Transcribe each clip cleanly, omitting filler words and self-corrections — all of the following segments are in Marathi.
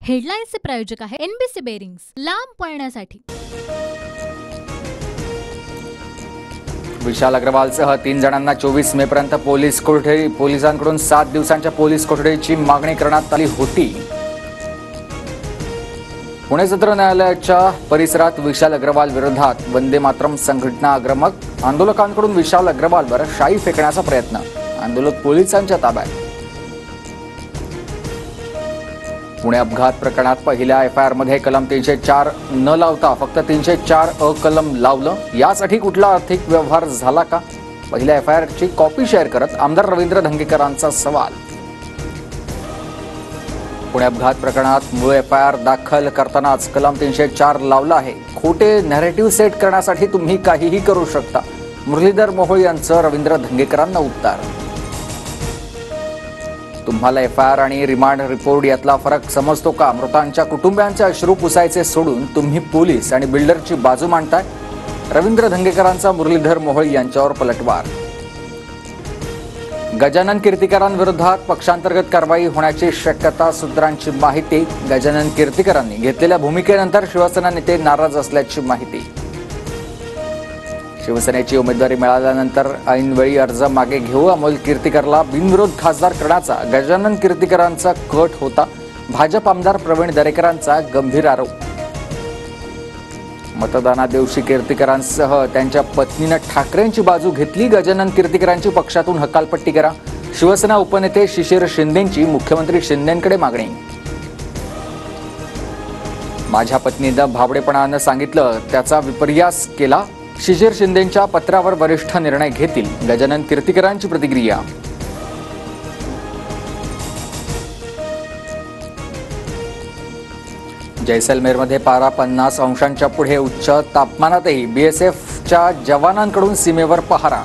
हेडलाईन्सचे प्रायोजक आहे एनबीसी बेरिंग्स, लांब पळण्यासाठी। विशाल अग्रवालसह 3 जणांना 24 मे पर्यंत पोलिसांकडून 7 दिवसांच्या पोलीस कोठडीची मागणी करण्यात आली होती। पुणे सत्र न्यायालयाच्या परिसरात विशाल अग्रवाल विरोधात वंदे मातरम संघटना आक्रमक। आंदोलकांकडून विशाल अग्रवालवर शाई फेकण्याचा प्रयत्न। आंदोलक पोलिसांच्या ताब्यात। पुणे अपघात प्रकरणात पहिल्या एफआयआरमध्ये कलम 304 न लावता फक्त 304 अ कलम लावलं। यासाठी कुठला आर्थिक व्यवहार झाला का? पहिल्या एफआयआरची कॉपी शेअर करत आमदार रवींद्र धंगेकरांचा सवाल। पुणे अपघात प्रकरणात मूळ एफआयआर दाखल करतानाच कलम 304 लावला आहे। खोटे नॅरेटिव्ह सेट करण्यासाठी तुम्ही काहीही करू शकता। मुरलीधर मोहोळ यांचं रवींद्र धंगेकरांना उत्तर। तुम्हाला एफआयआर आणि रिमांड रिपोर्ट यातला फरक समजतो का? मृतांच्या कुटुंबियांचे अश्रू पुसायचे सोडून तुम्ही पोलीस आणि बिल्डरची बाजू मांडताय। रवींद्र धंगेकरांचा मुरलीधर मोहोळ यांच्यावर पलटवार। गजानन कीर्तिकरांविरोधात पक्षांतर्गत कारवाई होण्याची शक्यता सूत्रांची माहिती। गजानन कीर्तिकरांनी घेतलेल्या भूमिकेनंतर शिवसेना नेते नाराज असल्याची माहिती। शिवसेनेची उमेदवारी मिळाल्यानंतर ऐनवेळी अर्ज मागे घेऊ अमोल कीर्तिकरला बिनविरोध खासदार करण्याचा गजानन कीर्तिकरांचा कट होता। भाजप आमदार प्रवीण दरेकरांचा गंभीर आरोप। मतदानादिवशी कीर्तिकरांसह त्यांच्या पत्नीने ठाकरेंची बाजू घेतली। गजानन कीर्तिकरांची पक्षातून हकालपट्टी करा। शिवसेना उपनेते शिशिर शिंदेंची मुख्यमंत्री शिंदेंकडे मागणी। माझ्या पत्नीनं भाबडेपणानं सांगितलं, त्याचा विपर्यास केला। शिशिर शिंदेंच्या पत्रावर वरिष्ठ निर्णय घेतील। गजानन कीर्तिकरांची प्रतिक्रिया। जैसलमेरमध्ये पारा 50 अंशांच्या पुढे उच्च तापमानातही बीएसएफच्या जवानांकडून सीमेवर पहारा।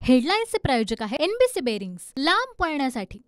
हेडलाईन्सचे प्रायोजक आहे एनबीसी बेरिंग्स, लांब पळण्यासाठी।